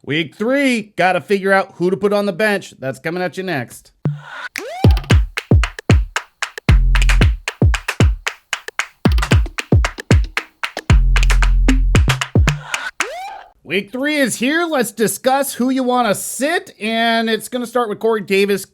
Week 3, got to figure out who to put on the bench. That's coming at you next. Week 3 is here. Let's discuss who you want to sit, and it's going to start with Corey Davis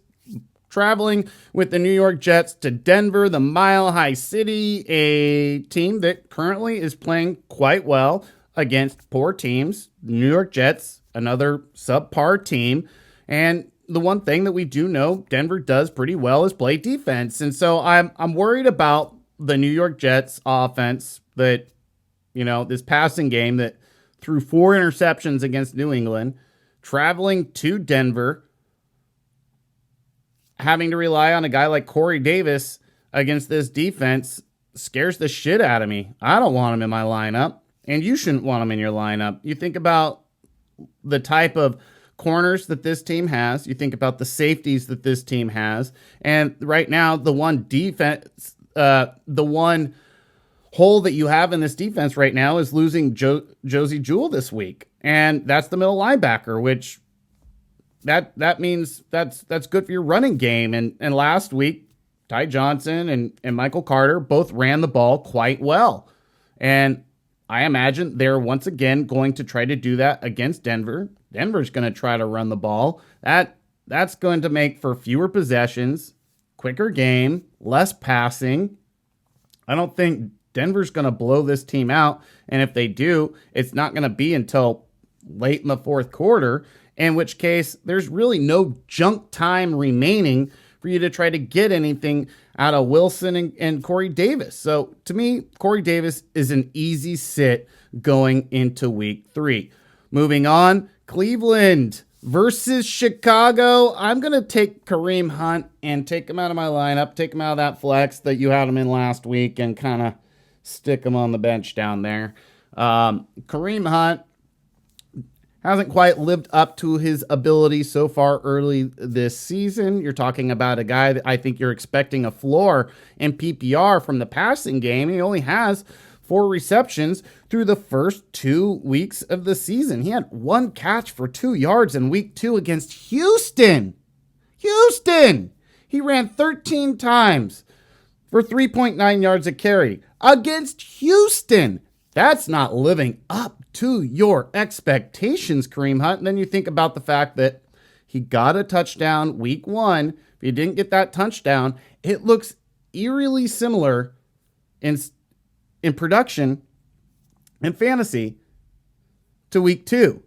traveling with the New York Jets to Denver, the Mile High City, a team that currently is playing quite well against poor teams. New York Jets, another subpar team, and the one thing that we do know Denver does pretty well is play defense, and so I'm worried about the New York Jets offense that, this passing game that threw 4 interceptions against New England, traveling to Denver, having to rely on a guy like Corey Davis against this defense scares the shit out of me. I don't want him in my lineup, and you shouldn't want him in your lineup. You think about the type of corners that this team has. You think about the safeties that this team has. And right now, the one hole that you have in this defense right now is losing Josie Jewell this week. And that's the middle linebacker, which that means that's good for your running game. And last week, Ty Johnson and Michael Carter both ran the ball quite well. And I imagine they're once again going to try to do that against Denver. Denver's going to try to run the ball. That's going to make for fewer possessions, quicker game, less passing. I don't think Denver's going to blow this team out. And if they do, it's not going to be until late in the fourth quarter, in which case there's really no junk time remaining for you to try to get anything out of Wilson and Corey Davis. So to me, Corey Davis is an easy sit going into week 3. Moving on, Cleveland versus Chicago. I'm going to take Kareem Hunt and take him out of my lineup, take him out of that flex that you had him in last week and kind of stick him on the bench down there. Kareem Hunt hasn't quite lived up to his ability so far early this season. You're talking about a guy that I think you're expecting a floor in PPR from the passing game. He only has 4 receptions through the first 2 weeks of the season. He had 1 catch for 2 yards in week 2 against Houston. He ran 13 times for 3.9 yards a carry against Houston. That's not living up to your expectations, Kareem Hunt. And then you think about the fact that he got a touchdown week 1. If he didn't get that touchdown, it looks eerily similar in production and fantasy to week 2.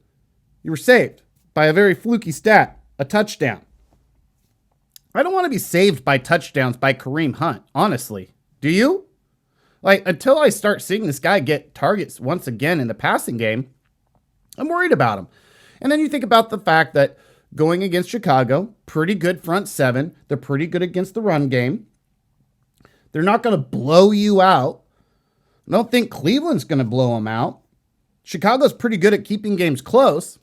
You were saved by a very fluky stat, a touchdown. I don't want to be saved by touchdowns by Kareem Hunt, honestly. Do you? Until I start seeing this guy get targets once again in the passing game, I'm worried about him. And then you think about the fact that going against Chicago, pretty good front 7. They're pretty good against the run game. They're not going to blow you out. I don't think Cleveland's going to blow them out. Chicago's pretty good at keeping games close.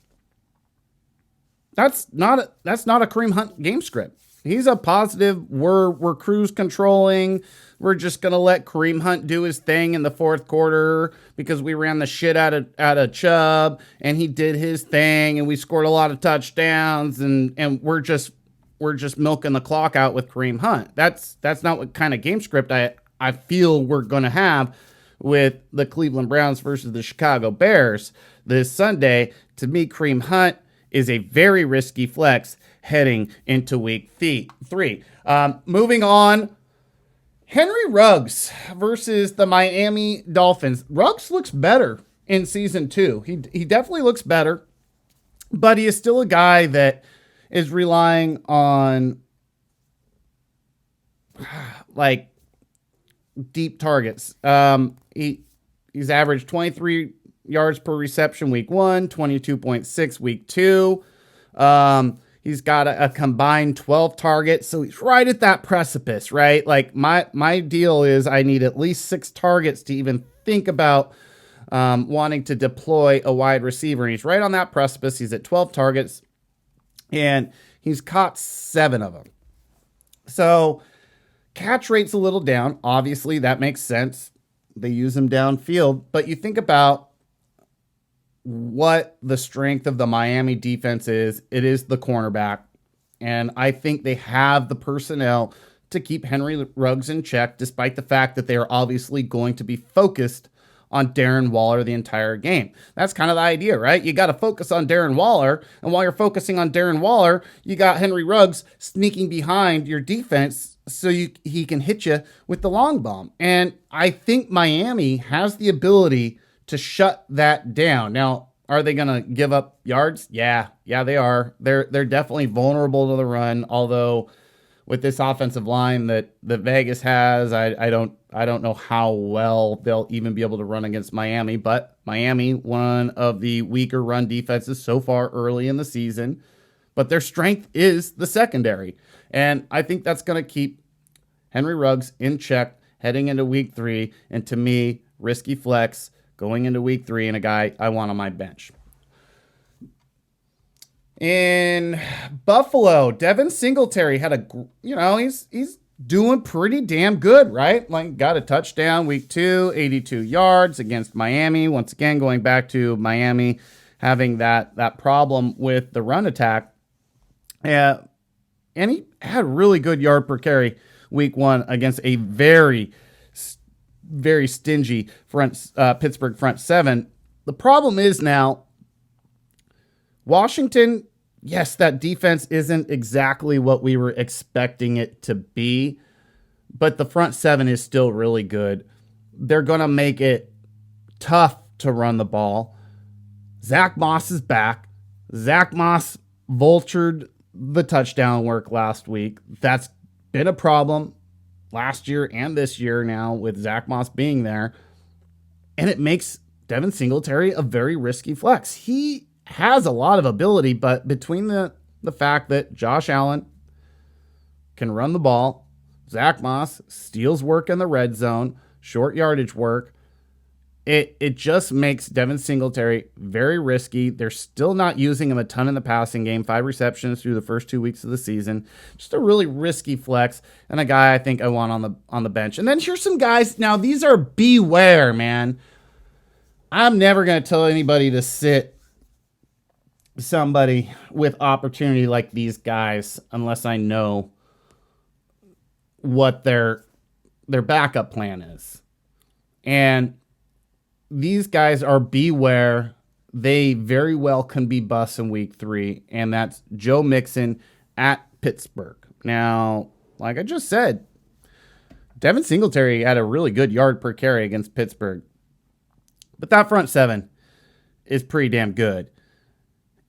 That's not a Kareem Hunt game script. He's a positive. We're cruise controlling. We're just going to let Kareem Hunt do his thing in the fourth quarter because we ran the shit out of Chubb and he did his thing and we scored a lot of touchdowns and we're just milking the clock out with Kareem Hunt. That's not what kind of game script I feel we're going to have with the Cleveland Browns versus the Chicago Bears this Sunday. To me, Kareem Hunt is a very risky flex heading into week 3. Moving on, Henry Ruggs versus the Miami Dolphins. Ruggs looks better in season 2. He definitely looks better, but he is still a guy that is relying on deep targets. He's averaged 23 yards per reception week 1, 22.6 week 2. He's got a combined 12 targets, so he's right at that precipice, right? My deal is I need at least 6 targets to even think about wanting to deploy a wide receiver. And he's right on that precipice. He's at 12 targets, and he's caught 7 of them. So catch rate's a little down. Obviously, that makes sense. They use him downfield. But you think about what the strength of the Miami defense is, it is the cornerback. And I think they have the personnel to keep Henry Ruggs in check, despite the fact that they are obviously going to be focused on Darren Waller the entire game. That's kind of the idea, right? You got to focus on Darren Waller, and while you're focusing on Darren Waller, you got Henry Ruggs sneaking behind your defense so he can hit you with the long bomb. And I think Miami has the ability to shut that down. Now, are they going to give up yards? Yeah, they are. They're definitely vulnerable to the run, although with this offensive line that Vegas has, I don't know how well they'll even be able to run against Miami, but Miami, one of the weaker run defenses so far early in the season, but their strength is the secondary. And I think that's going to keep Henry Ruggs in check heading into week 3. And to me, risky flex going into week 3 and a guy I want on my bench. In Buffalo, Devin Singletary had he's doing pretty damn good, right? Like, got a touchdown week 2, 82 yards against Miami. Once again, going back to Miami having that problem with the run attack. And he had really good yard per carry week 1 against a very, very stingy Pittsburgh front 7. The problem is now, Washington, yes, that defense isn't exactly what we were expecting it to be, but the front 7 is still really good. They're going to make it tough to run the ball. Zach Moss is back. Zach Moss vultured the touchdown work last week. That's been a problem last year and this year now with Zach Moss being there, and it makes Devin Singletary a very risky flex. He has a lot of ability, but between the fact that Josh Allen can run the ball, Zach Moss steals work in the red zone, short yardage work, it just makes Devin Singletary very risky. They're still not using him a ton in the passing game, 5 receptions through the first 2 weeks of the season. Just a really risky flex, and a guy I think I want on the bench. And then here's some guys. Now, these are beware, man. I'm never going to tell anybody to sit somebody with opportunity like these guys unless I know what their backup plan is. And these guys are beware. They very well can be busts in week 3, and that's Joe Mixon at Pittsburgh. Now, like I just said, Devin Singletary had a really good yard per carry against Pittsburgh, but that front 7 is pretty damn good.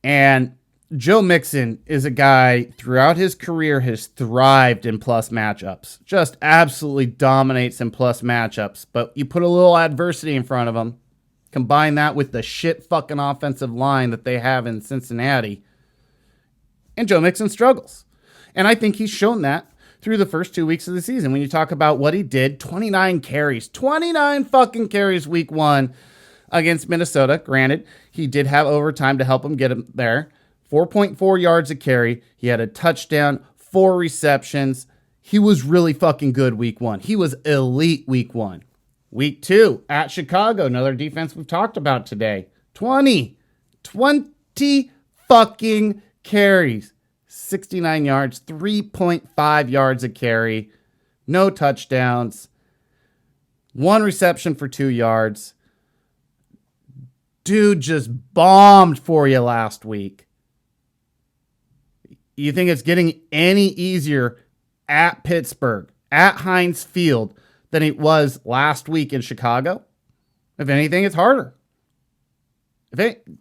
And Joe Mixon is a guy throughout his career has thrived in plus matchups. Just absolutely dominates in plus matchups. But you put a little adversity in front of him, combine that with the shit fucking offensive line that they have in Cincinnati, and Joe Mixon struggles. And I think he's shown that through the first 2 weeks of the season. When you talk about what he did, 29 fucking carries week 1 against Minnesota. Granted, he did have overtime to help him get him there. 4.4 yards a carry. He had a touchdown, 4 receptions. He was really fucking good week 1. He was elite week 1. Week 2 at Chicago, another defense we've talked about today. 20 fucking carries. 69 yards, 3.5 yards a carry. No touchdowns. 1 reception for 2 yards. Dude just bombed for you last week. You think it's getting any easier at Pittsburgh, at Heinz Field, than it was last week in Chicago? If anything, it's harder.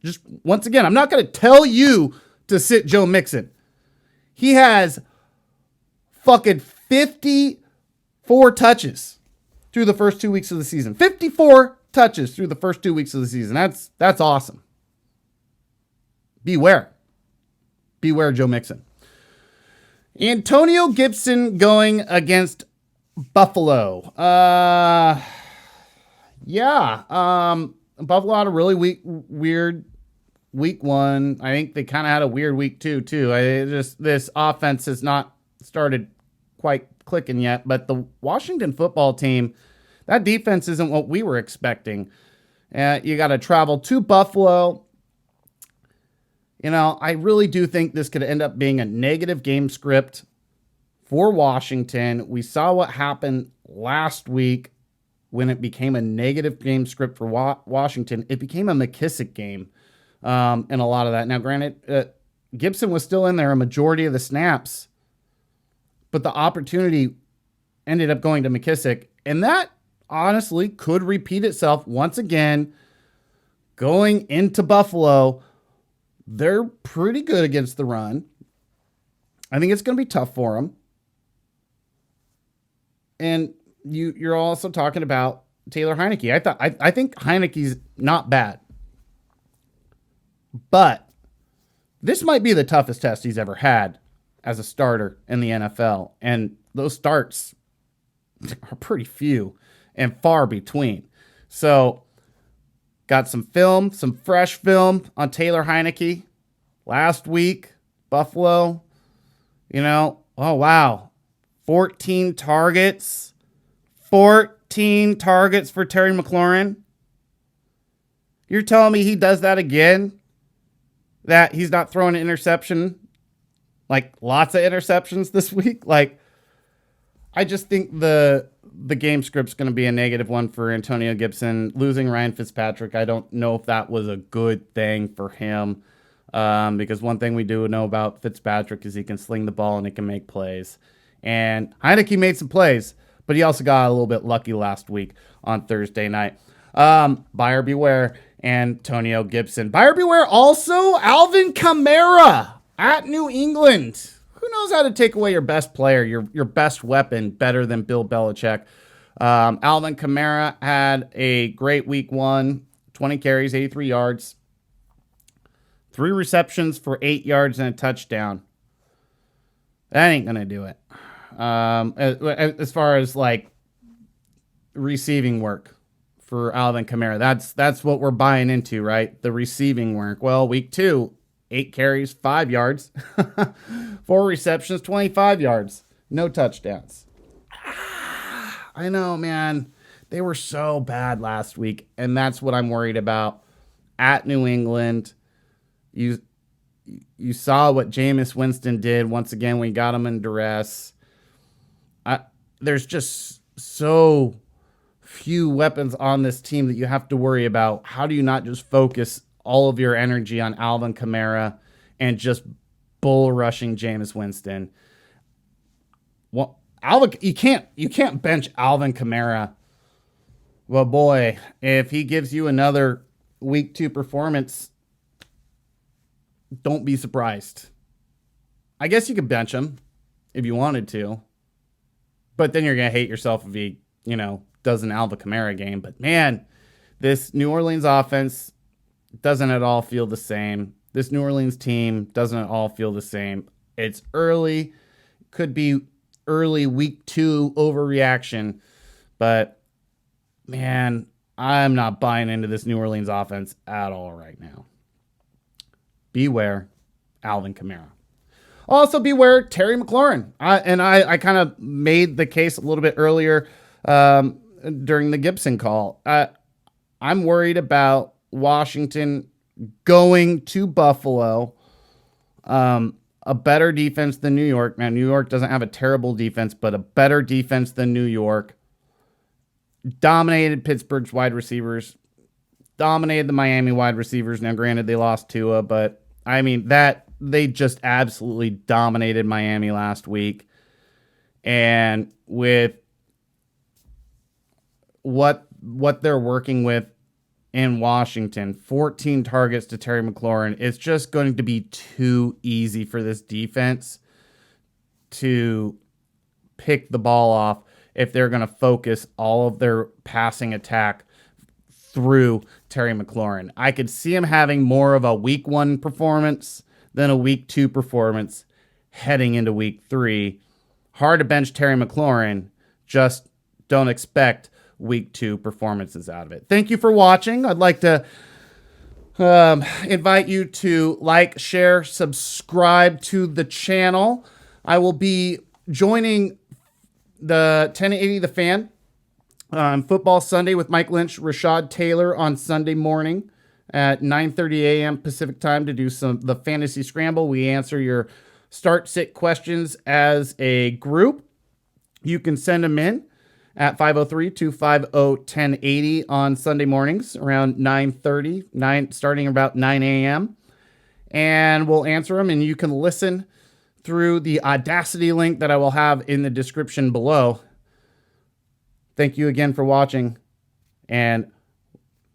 Just once again, I'm not going to tell you to sit Joe Mixon. He has fucking 54 touches through the first 2 weeks of the season. 54 touches through the first 2 weeks of the season. That's awesome. Beware Joe Mixon. Antonio Gibson going against Buffalo. Buffalo had a really weird week 1. I think they kind of had a weird week 2 too. This offense has not started quite clicking yet, but the Washington football team, that defense isn't what we were expecting. You got to travel to Buffalo. I really do think this could end up being a negative game script for Washington. We saw what happened last week when it became a negative game script for Washington. It became a McKissick game in a lot of that. Now, granted, Gibson was still in there a majority of the snaps, but the opportunity ended up going to McKissick, and that honestly could repeat itself once again going into Buffalo. They're pretty good against the run. I think it's going to be tough for them. And you're also talking about Taylor Heineke. I think Heineke's not bad, but this might be the toughest test he's ever had as a starter in the NFL, and those starts are pretty few and far between. So, got some film, some fresh film on Taylor Heineke last week, Buffalo. Oh wow, 14 targets. 14 targets for Terry McLaurin. You're telling me he does that again? That he's not throwing an interception? Like lots of interceptions this week? Like, I just think the game script's going to be a negative one for Antonio Gibson. Losing Ryan Fitzpatrick, I don't know if that was a good thing for him. Because one thing we do know about Fitzpatrick is he can sling the ball and he can make plays. And Heineke made some plays, but he also got a little bit lucky last week on Thursday night. Buyer beware, Antonio Gibson. Buyer beware also, Alvin Kamara at New England. Who knows how to take away your best player, your best weapon, better than Bill Belichick? Alvin Kamara had a great week 1, 20 carries, 83 yards, 3 receptions for 8 yards and a touchdown. That ain't going to do it. As far as like receiving work for Alvin Kamara, that's what we're buying into, right? The receiving work. Well, week 2, 8 carries, 5 yards, 4 receptions, 25 yards, no touchdowns. I know, man. They were so bad last week, and that's what I'm worried about. At New England, you saw what Jameis Winston did once again when he got him in duress. There's just so few weapons on this team that you have to worry about. How do you not just focus all of your energy on Alvin Kamara and just bull rushing Jameis Winston? Well, you can't bench Alvin Kamara. Well, boy, if he gives you another week 2 performance, don't be surprised. I guess you could bench him if you wanted to, but then you're going to hate yourself if he, does an Alvin Kamara game. But man, this New Orleans offense doesn't at all feel the same. This New Orleans team doesn't at all feel the same. It's early, could be early week 2 overreaction, but man, I'm not buying into this New Orleans offense at all right now. Beware Alvin Kamara. Also beware Terry McLaurin. I kind of made the case a little bit earlier during the Gibson call. I'm worried about Washington going to Buffalo. A better defense than New York. Now, New York doesn't have a terrible defense, but a better defense than New York. Dominated Pittsburgh's wide receivers. Dominated the Miami wide receivers. Now, granted, they lost Tua, but I mean, they just absolutely dominated Miami last week. And with what they're working with in Washington, 14 targets to Terry McLaurin, it's just going to be too easy for this defense to pick the ball off if they're going to focus all of their passing attack through Terry McLaurin. I could see him having more of a week 1 performance than a week 2 performance heading into week 3. Hard to bench Terry McLaurin. Just don't expect week 2 performances out of it. Thank you for watching. I'd like to invite you to like, share, subscribe to the channel. I will be joining the 1080 The Fan on Football Sunday with Mike Lynch, Rashad Taylor on Sunday morning at 9:30 a.m. Pacific time to do the fantasy scramble. We answer your start sit questions as a group. You can send them in at 503-250-1080 on Sunday mornings around 9:30, starting about 9 a.m. And we'll answer them, and you can listen through the Audacity link that I will have in the description below. Thank you again for watching, and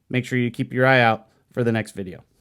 make sure you keep your eye out for the next video.